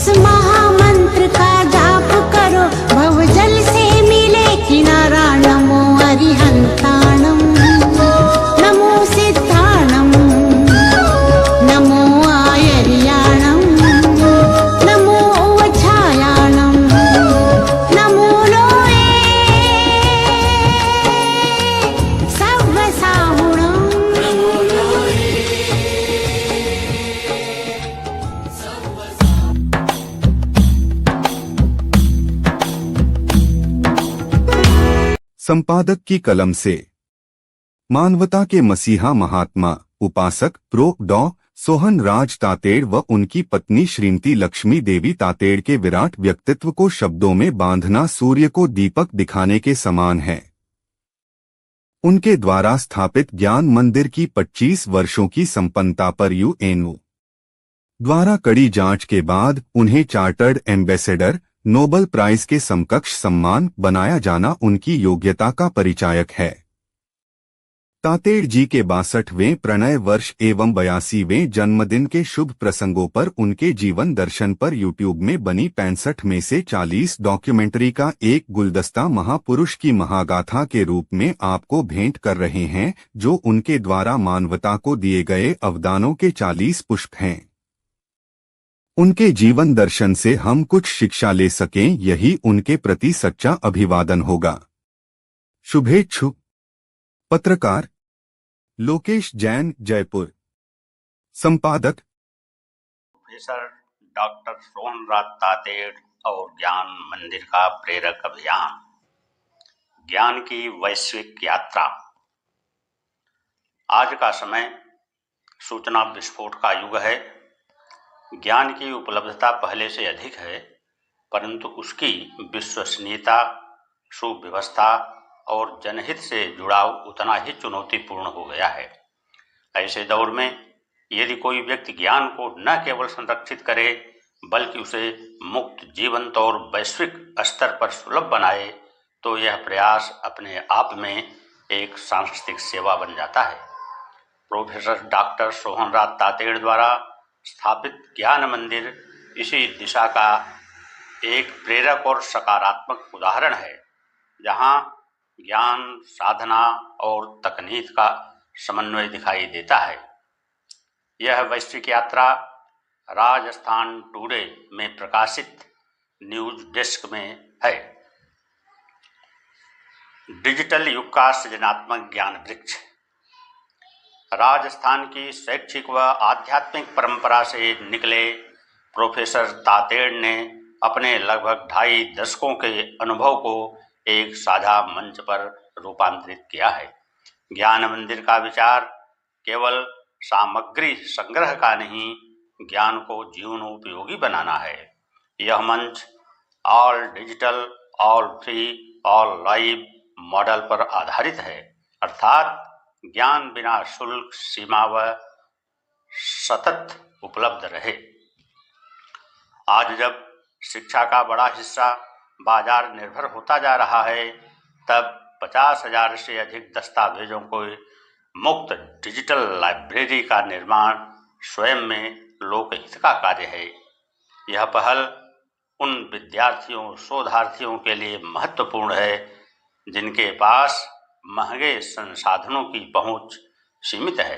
इस महामंत्र का जाप करो, भवजल से मिले किनारा। नमो अरिहंताणं, नमो सिद्धाणं, नमो आयर्याणं, नमो वच्छायाणं, नमो लोये सव्वसाहुणं। संपादक की कलम से मानवता के मसीहा महात्मा उपासक प्रो डॉ सोहन राज तातेड़ व उनकी पत्नी श्रीमती लक्ष्मी देवी तातेड़ के विराट व्यक्तित्व को शब्दों में बांधना सूर्य को दीपक दिखाने के समान है। उनके द्वारा स्थापित ज्ञान मंदिर की 25 वर्षों की संपन्नता पर यूएनओ द्वारा कड़ी जांच के बाद उन्हें चार्टर्ड एम्बेसडर नोबेल प्राइज के समकक्ष सम्मान बनाया जाना उनकी योग्यता का परिचायक है। तातेड़ जी के 62वें प्रणय वर्ष एवं 82वें जन्मदिन के शुभ प्रसंगों पर उनके जीवन दर्शन पर यूट्यूब में बनी 65 में से 40 डॉक्यूमेंट्री का एक गुलदस्ता महापुरुष की महागाथा के रूप में आपको भेंट कर रहे हैं, जो उनके द्वारा मानवता को दिए गए अवदानों के 40 पुष्प हैं। उनके जीवन दर्शन से हम कुछ शिक्षा ले सकें, यही उनके प्रति सच्चा अभिवादन होगा। शुभेच्छु। पत्रकार लोकेश जैन, जयपुर। संपादक प्रोफेसर डॉक्टर सोहन राज तातेड़ और ज्ञान मंदिर का प्रेरक अभियान, ज्ञान की वैश्विक यात्रा। आज का समय सूचना विस्फोट का युग है। ज्ञान की उपलब्धता पहले से अधिक है, परंतु उसकी विश्वसनीयता, सुव्यवस्था और जनहित से जुड़ाव उतना ही चुनौतीपूर्ण हो गया है। ऐसे दौर में यदि कोई व्यक्ति ज्ञान को न केवल संरक्षित करे बल्कि उसे मुक्त, जीवंत और वैश्विक स्तर पर सुलभ बनाए, तो यह प्रयास अपने आप में एक सांस्कृतिक सेवा बन जाता है। प्रोफेसर डॉक्टर सोहन राज तातेड़ द्वारा स्थापित ज्ञान मंदिर इसी दिशा का एक प्रेरक और सकारात्मक उदाहरण है, जहां ज्ञान, साधना और तकनीक का समन्वय दिखाई देता है। यह वैश्विक यात्रा राजस्थान टुडे में प्रकाशित न्यूज डेस्क में है। डिजिटल युग का सृजनात्मक ज्ञान वृक्ष। राजस्थान की शैक्षिक व आध्यात्मिक परंपरा से निकले प्रोफेसर तातेड़ ने अपने लगभग 2.5 दशकों के अनुभव को एक साझा मंच पर रूपांतरित किया है। ज्ञान मंदिर का विचार केवल सामग्री संग्रह का नहीं, ज्ञान को जीवनोपयोगी बनाना है। यह मंच all digital, all free, all live model पर आधारित है, अर्थात ज्ञान बिना शुल्क, सीमा व सतत उपलब्ध रहे। आज जब शिक्षा का बड़ा हिस्सा बाजार निर्भर होता जा रहा है, तब 50,000 से अधिक दस्तावेजों को मुक्त डिजिटल लाइब्रेरी का निर्माण स्वयं में लोकहित का कार्य है। यह पहल उन विद्यार्थियों, शोधार्थियों के लिए महत्वपूर्ण है जिनके पास महंगे संसाधनों की पहुंच सीमित है।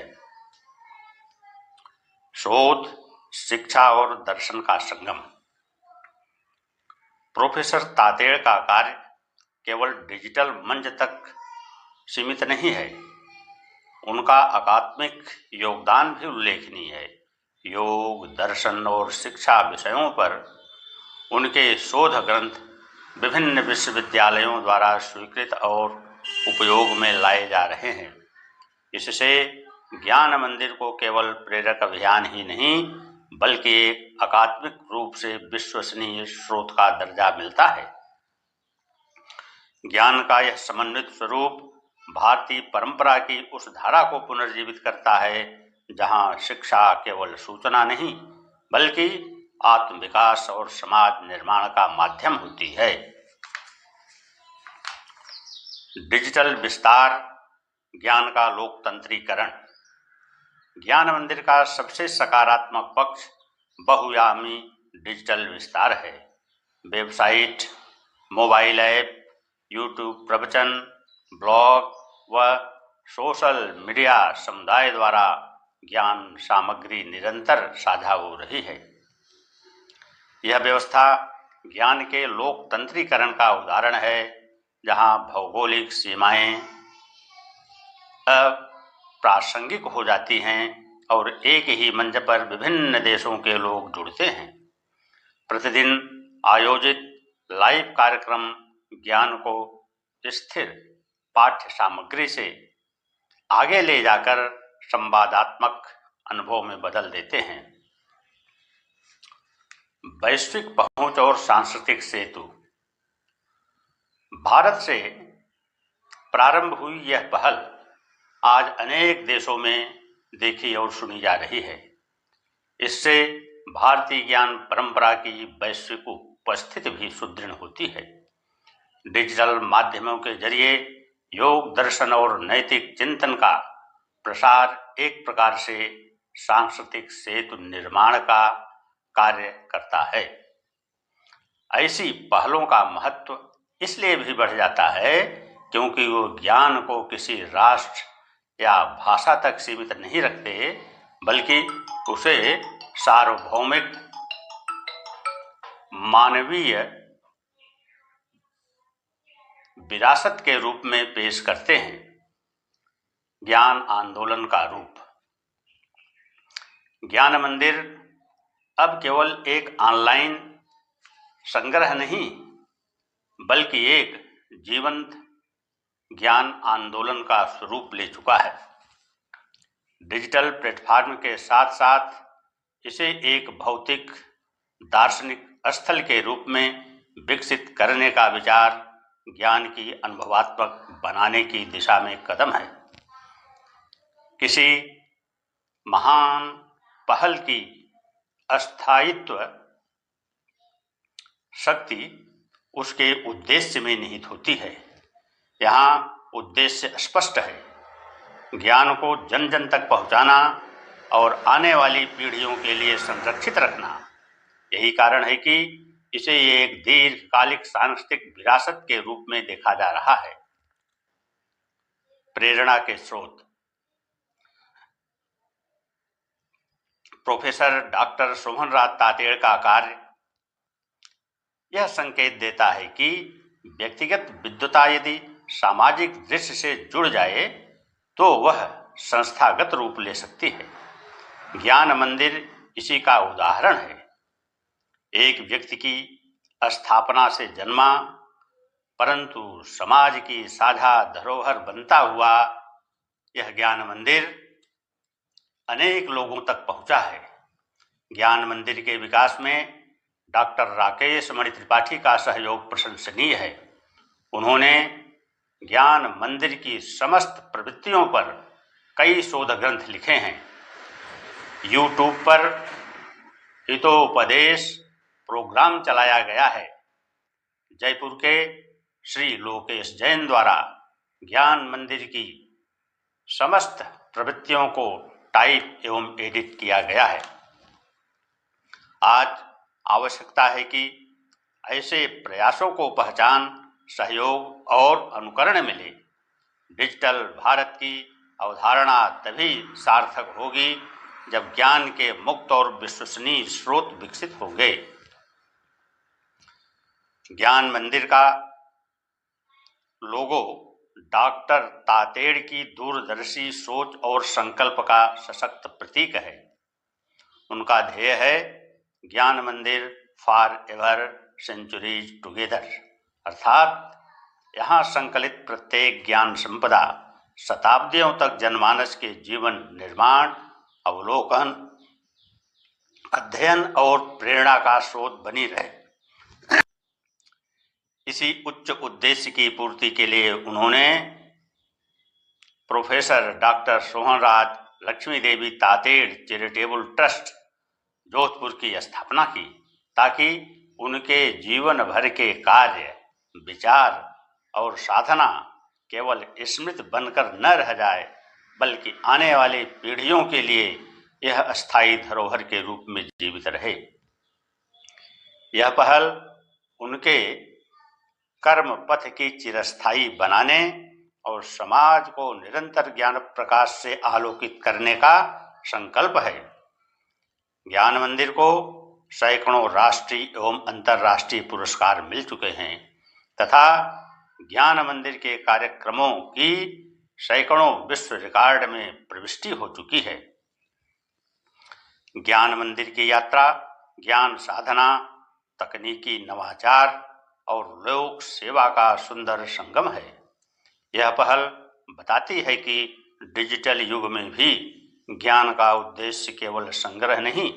शोध, शिक्षा और दर्शन का संगम। प्रोफेसर तातेड़ का कार्य केवल डिजिटल मंच तक सीमित नहीं है, उनका अकादमिक योगदान भी उल्लेखनीय है। योग, दर्शन और शिक्षा विषयों पर उनके शोध ग्रंथ विभिन्न विश्वविद्यालयों द्वारा स्वीकृत और उपयोग में लाए जा रहे हैं। इससे ज्ञान मंदिर को केवल प्रेरक अभियान ही नहीं, बल्कि एक अकादमिक रूप से विश्वसनीय स्रोत का दर्जा मिलता है। ज्ञान का यह समन्वित स्वरूप भारतीय परंपरा की उस धारा को पुनर्जीवित करता है जहां शिक्षा केवल सूचना नहीं, बल्कि आत्मविकास और समाज निर्माण का माध्यम होती है। डिजिटल विस्तार, ज्ञान का लोकतंत्रीकरण। ज्ञान मंदिर का सबसे सकारात्मक पक्ष बहुआयामी डिजिटल विस्तार है। वेबसाइट, मोबाइल ऐप, यूट्यूब प्रवचन, ब्लॉग व सोशल मीडिया समुदाय द्वारा ज्ञान सामग्री निरंतर साझा हो रही है। यह व्यवस्था ज्ञान के लोकतंत्रीकरण का उदाहरण है, जहां भौगोलिक सीमाएं अप्रासंगिक हो जाती हैं और एक ही मंच पर विभिन्न देशों के लोग जुड़ते हैं। प्रतिदिन आयोजित लाइव कार्यक्रम ज्ञान को स्थिर पाठ्य सामग्री से आगे ले जाकर संवादात्मक अनुभव में बदल देते हैं। वैश्विक पहुंच और सांस्कृतिक सेतु। भारत से प्रारंभ हुई यह पहल आज अनेक देशों में देखी और सुनी जा रही है। इससे भारतीय ज्ञान परंपरा की वैश्विक उपस्थिति भी सुदृढ़ होती है। डिजिटल माध्यमों के जरिए योग, दर्शन और नैतिक चिंतन का प्रसार एक प्रकार से सांस्कृतिक सेतु निर्माण का कार्य करता है। ऐसी पहलों का महत्व इसलिए भी बढ़ जाता है क्योंकि वो ज्ञान को किसी राष्ट्र या भाषा तक सीमित नहीं रखते, बल्कि उसे सार्वभौमिक मानवीय विरासत के रूप में पेश करते हैं। ज्ञान आंदोलन का रूप। ज्ञान मंदिर अब केवल एक ऑनलाइन संग्रह नहीं, बल्कि एक जीवंत ज्ञान आंदोलन का स्वरूप ले चुका है। डिजिटल प्लेटफॉर्म के साथ साथ इसे एक भौतिक दार्शनिक स्थल के रूप में विकसित करने का विचार ज्ञान की अनुभवात्मक बनाने की दिशा में कदम है। किसी महान पहल की अस्थायित्व शक्ति उसके उद्देश्य में निहित होती है। यहाँ उद्देश्य स्पष्ट है, ज्ञान को जन जन तक पहुँचाना और आने वाली पीढ़ियों के लिए संरक्षित रखना। यही कारण है कि इसे एक दीर्घकालिक सांस्कृतिक विरासत के रूप में देखा जा रहा है। प्रेरणा के स्रोत। प्रोफेसर डॉक्टर सोहनराज तातेड़ का कार्य यह संकेत देता है कि व्यक्तिगत विद्वता यदि सामाजिक दृश्य से जुड़ जाए तो वह संस्थागत रूप ले सकती है। ज्ञान मंदिर इसी का उदाहरण है। एक व्यक्ति की स्थापना से जन्मा, परंतु समाज की साझा धरोहर बनता हुआ यह ज्ञान मंदिर अनेक लोगों तक पहुंचा है। ज्ञान मंदिर के विकास में डॉक्टर राकेश मणि त्रिपाठी का सहयोग प्रशंसनीय है। उन्होंने ज्ञान मंदिर की समस्त प्रवृत्तियों पर कई शोध ग्रंथ लिखे हैं। यूट्यूब पर हितोपदेश प्रोग्राम चलाया गया है। जयपुर के श्री लोकेश जैन द्वारा ज्ञान मंदिर की समस्त प्रवृत्तियों को टाइप एवं एडिट किया गया है। आज आवश्यकता है कि ऐसे प्रयासों को पहचान, सहयोग और अनुकरण मिले। डिजिटल भारत की अवधारणा तभी सार्थक होगी जब ज्ञान के मुक्त और विश्वसनीय स्रोत विकसित होंगे। ज्ञान मंदिर का लोगो डॉक्टर तातेड़ की दूरदर्शी सोच और संकल्प का सशक्त प्रतीक है। उनका ध्येय है ज्ञान मंदिर फॉर एवर सेंचुरीज टुगेदर, अर्थात यहाँ संकलित प्रत्येक ज्ञान संपदा शताब्दियों तक जनमानस के जीवन निर्माण, अवलोकन, अध्ययन और प्रेरणा का स्रोत बनी रहे। इसी उच्च उद्देश्य की पूर्ति के लिए उन्होंने प्रोफेसर डॉक्टर सोहनराज लक्ष्मी देवी तातेड़ चैरिटेबल ट्रस्ट जोधपुर की स्थापना की, ताकि उनके जीवन भर के कार्य, विचार और साधना केवल स्मृति बनकर न रह जाए, बल्कि आने वाली पीढ़ियों के लिए यह अस्थायी धरोहर के रूप में जीवित रहे। यह पहल उनके कर्म पथ की चिरस्थायी बनाने और समाज को निरंतर ज्ञान प्रकाश से आलोकित करने का संकल्प है। ज्ञान मंदिर को सैकड़ों राष्ट्रीय एवं अंतर्राष्ट्रीय पुरस्कार मिल चुके हैं तथा ज्ञान मंदिर के कार्यक्रमों की सैकड़ों विश्व रिकॉर्ड में प्रविष्टि हो चुकी है। ज्ञान मंदिर की यात्रा ज्ञान साधना, तकनीकी नवाचार और लोक सेवा का सुंदर संगम है। यह पहल बताती है कि डिजिटल युग में भी ज्ञान का उद्देश्य केवल संग्रह नहीं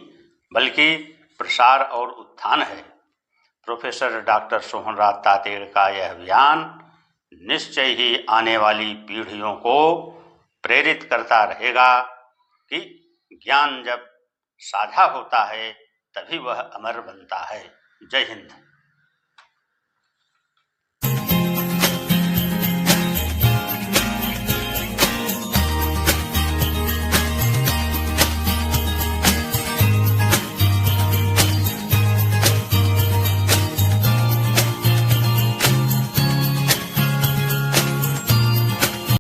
बल्कि प्रसार और उत्थान है। प्रोफेसर डॉक्टर सोहनराज तातेड़ का यह अभियान निश्चय ही आने वाली पीढ़ियों को प्रेरित करता रहेगा कि ज्ञान जब साझा होता है तभी वह अमर बनता है। जय हिंद।